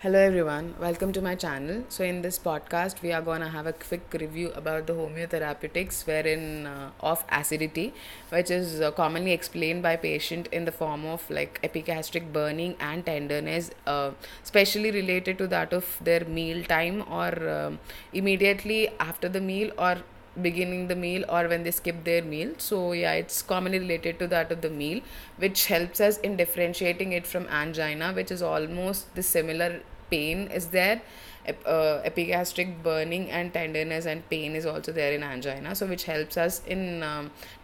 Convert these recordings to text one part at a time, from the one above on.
Hello everyone, welcome to my channel. So in this podcast, we are gonna have a quick review about the homeotherapeutics, wherein of acidity, which is commonly explained by patient in the form of like epigastric burning and tenderness, especially related to that of their meal time or immediately after the meal or beginning the meal or when they skip their meal. So yeah, it's commonly related to that of the meal, which helps us in differentiating it from angina, which is almost the similar pain is there. Epigastric burning and tenderness and pain is also there in angina, so which helps us in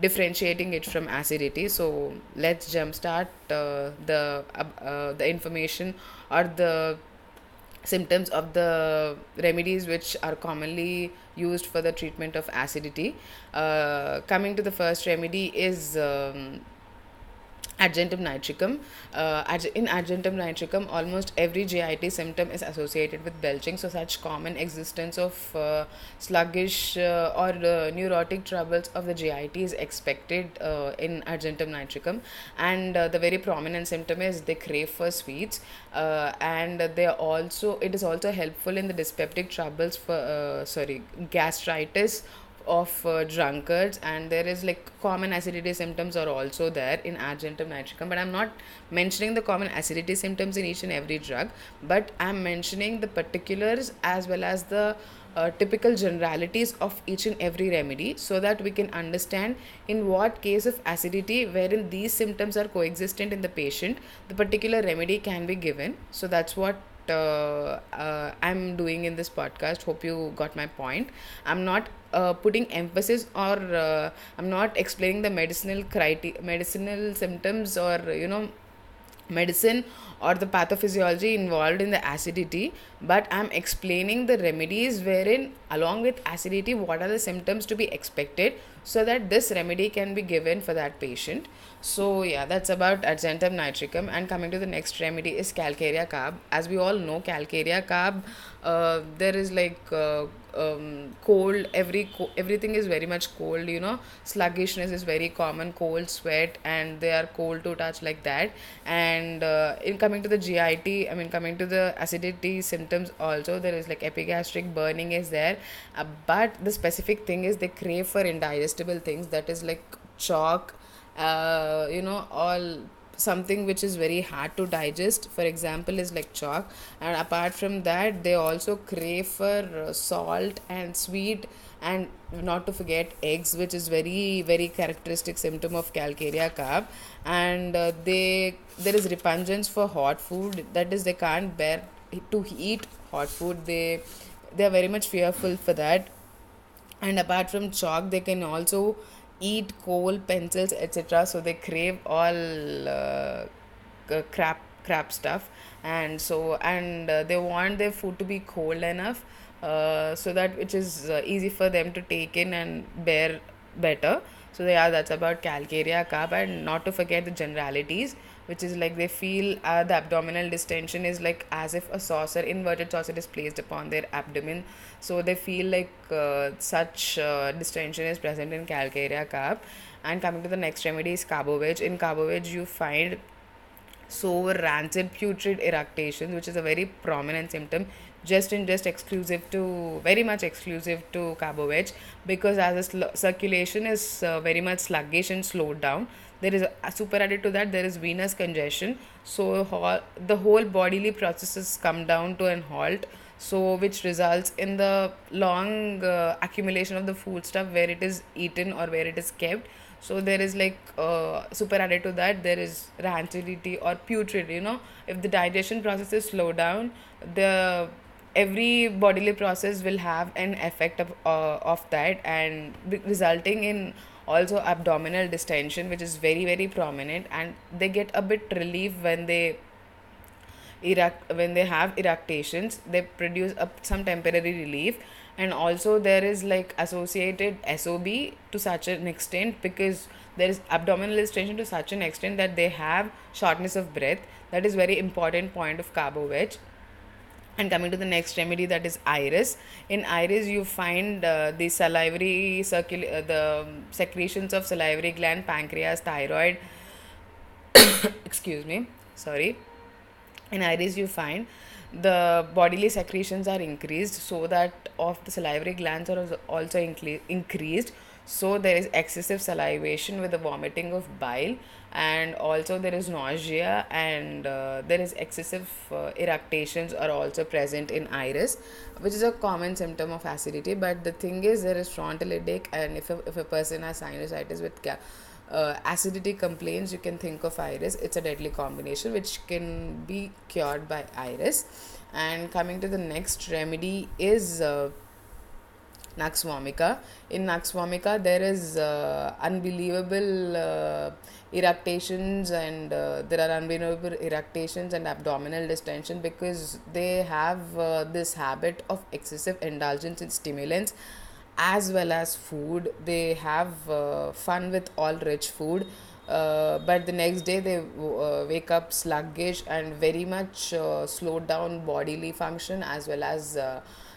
differentiating it from acidity. So let's jumpstart the information or the symptoms of the remedies which are commonly used for the treatment of acidity. Coming to the first remedy is adjunctum nitricum. In adjunctum nitricum, almost every GIT symptom is associated with belching. So, such common existence of sluggish or neurotic troubles of the GIT is expected in adjunctum nitricum, and the very prominent symptom is they crave for sweets, and they are also it is also helpful in the dyspeptic troubles for gastritis of drunkards, and there is like common acidity symptoms are also there in adjunctum nitricum, but I'm not mentioning the common acidity symptoms in each and every drug, but I'm mentioning the particulars as well as the typical generalities of each and every remedy, so that we can understand in what case of acidity wherein these symptoms are coexistent in the patient, the particular remedy can be given. So that's what I'm doing in this podcast. Hope you got my point. I'm not putting emphasis or I'm not explaining the medicinal symptoms or medicine or the pathophysiology involved in the acidity, but I'm explaining the remedies wherein along with acidity what are the symptoms to be expected, so that this remedy can be given for that patient. So yeah, that's about adjunctum nitricum. And coming to the next remedy is calcarea carb. As we all know, calcarea carb, there is like cold, everything is very much cold, sluggishness is very common, cold sweat, and they are cold to touch like that. And in coming to the GIT, I mean coming to the acidity symptoms also, there is like epigastric burning is there, but the specific thing is they crave for indigestible things, that is like chalk, all something which is very hard to digest, for example is like chalk. And apart from that, they also crave for salt and sweet, and not to forget eggs, which is very very characteristic symptom of calcarea carb. And there is repugnance for hot food, that is they can't bear to eat hot food, they are very much fearful for that. And apart from chalk, they can also eat coal, pencils, etc. So they crave all crap stuff. And they want their food to be cold enough, so that which is easy for them to take in and bear better. So yeah, that's about calcarea carb. And not to forget the generalities, which is like they feel the abdominal distension is like as if a saucer, inverted saucer, is placed upon their abdomen. So they feel like such distension is present in calcarea carb. And coming to the next remedy is carboveg. In carboveg, you find sore, rancid, putrid eructations, which is a very prominent symptom, just exclusive to, very much exclusive to carboveg, because as the circulation is very much sluggish and slowed down, there is super added to that, there is venous congestion. So the whole bodily processes come down to an halt, so which results in the long accumulation of the food stuff where it is eaten or where it is kept. So there is like super added to that, there is rancidity or putrid. If the digestion process is slowed down, the every bodily process will have an effect of that, and resulting in also abdominal distension, which is very very prominent. And they get a bit relief when they when they have eructations, they produce some temporary relief. And also there is like associated SOB to such an extent, because there is abdominal distension to such an extent that they have shortness of breath. That is very important point of carboveg. And coming to the next remedy, that is iris. In iris, you find the the secretions of salivary gland, pancreas, thyroid. Excuse me, sorry. In iris, you find the bodily secretions are increased, so that of the salivary glands are also increased. So there is excessive salivation with the vomiting of bile, and also there is nausea, and there is excessive eructations are also present in iris, which is a common symptom of acidity. But the thing is, there is frontal headache, and if a person has sinusitis with acidity complaints, you can think of iris. It's a deadly combination which can be cured by iris. And coming to the next remedy is Nux vomica. In Nux vomica, there is unbelievable eructations, and there are unbelievable eructations and abdominal distension, because they have this habit of excessive indulgence in stimulants as well as food. They have fun with all rich food, but the next day they wake up sluggish and very much slowed down bodily function as well as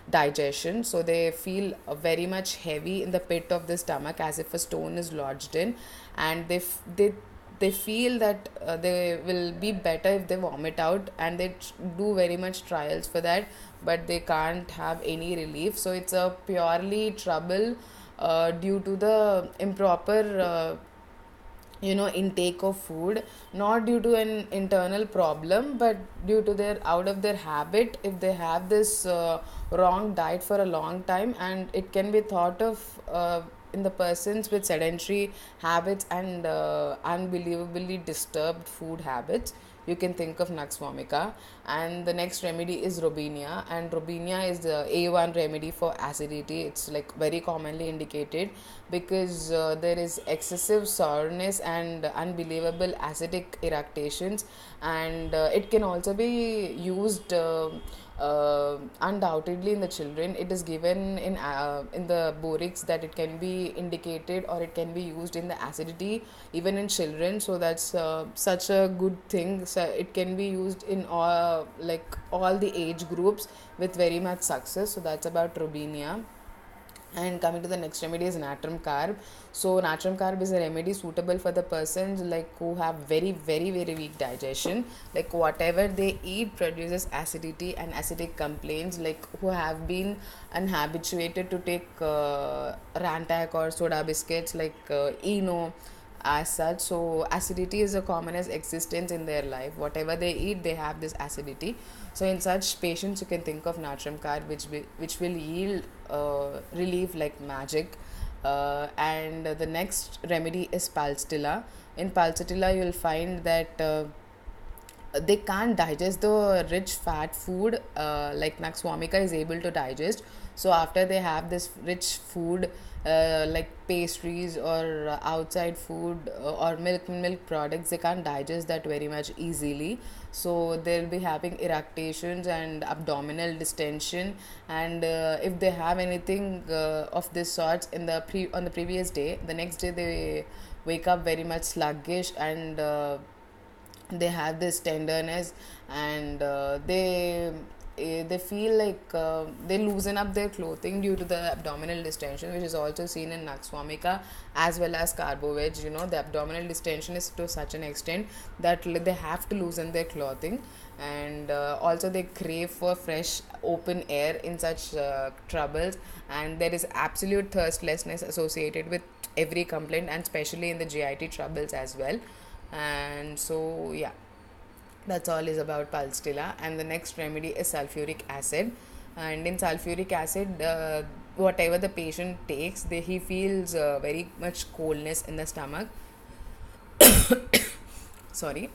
digestion. So they feel very much heavy in the pit of the stomach, as if a stone is lodged in, and they feel that they will be better if they vomit out, and they do very much trials for that, but they can't have any relief. So it's a purely trouble due to the improper intake of food, not due to an internal problem, but due to their out of their habit. If they have this wrong diet for a long time, and it can be thought of in the persons with sedentary habits and unbelievably disturbed food habits, you can think of Nux vomica. And the next remedy is Robinia, and Robinia is the A1 remedy for acidity. It's like very commonly indicated because there is excessive sourness and unbelievable acidic eructations, and it can also be used undoubtedly in the children. It is given in the borics that it can be indicated, or it can be used in the acidity even in children. So that's such a good thing. So it can be used in all the age groups with very much success. So that's about Robinia. And coming to the next remedy is natrum carb. So natrum carb is a remedy suitable for the persons like who have very very very weak digestion, like whatever they eat produces acidity and acidic complaints, like who have been unhabituated to take rantak or soda biscuits like eno as such. So acidity is a commonest existence in their life. Whatever they eat, they have this acidity. So in such patients, you can think of natrum carb, which will yield relief like magic. And the next remedy is pulsatilla. In pulsatilla, you'll find that they can't digest the rich fat food like Nux vomica is able to digest. So after they have this rich food like pastries or outside food or milk products, they can't digest that very much easily. So they'll be having eructations and abdominal distension, and if they have anything of this sort on the previous day, the next day they wake up very much sluggish, and they have this tenderness, and they feel like they loosen up their clothing due to the abdominal distension, which is also seen in Nux vomica as well as carbo-veg. The abdominal distension is to such an extent that they have to loosen their clothing, and also they crave for fresh open air in such troubles, and there is absolute thirstlessness associated with every complaint, and especially in the GIT troubles as well. And so yeah, that's all is about pulsatilla. And the next remedy is sulfuric acid. And in sulfuric acid, whatever the patient takes, he feels very much coldness in the stomach. Sorry.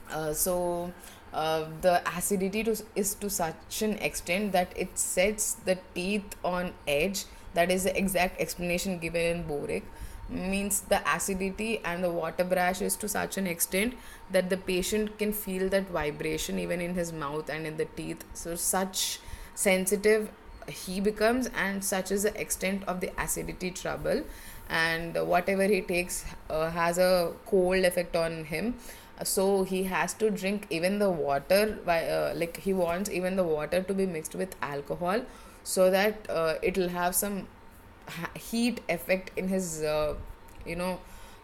The acidity is to such an extent that it sets the teeth on edge. That is the exact explanation given in boric. Means the acidity and the water brush is to such an extent that the patient can feel that vibration even in his mouth and in the teeth. So such sensitive he becomes, and such is the extent of the acidity trouble, and whatever he takes has a cold effect on him. So he has to drink even the water, like he wants even the water to be mixed with alcohol, so that it will have some heat effect in his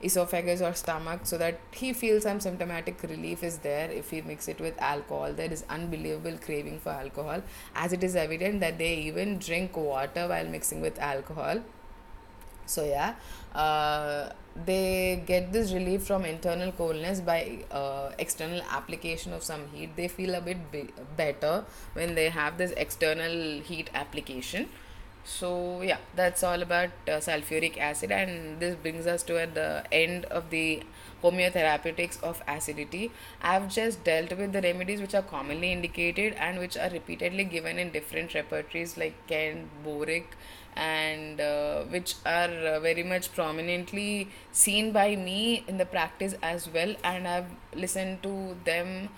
esophagus or stomach, so that he feels some symptomatic relief is there if he mix it with alcohol. There is unbelievable craving for alcohol, as it is evident that they even drink water while mixing with alcohol. So yeah, they get this relief from internal coldness by external application of some heat. They feel a bit better when they have this external heat application. So yeah, that's all about sulfuric acid, and this brings us to at the end of the homeotherapeutics of acidity. I've just dealt with the remedies which are commonly indicated and which are repeatedly given in different repertories like Kent, Boric, and which are very much prominently seen by me in the practice as well, and I've listened to them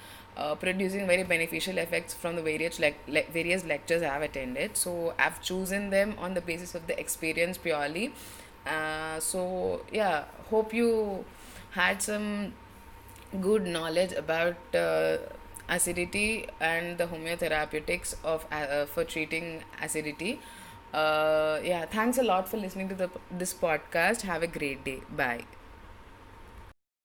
producing very beneficial effects from the various lectures I have attended. So I've chosen them on the basis of the experience purely. So yeah, hope you had some good knowledge about acidity and the homeotherapeutics of for treating acidity. Yeah, thanks a lot for listening to this podcast. Have a great day. Bye.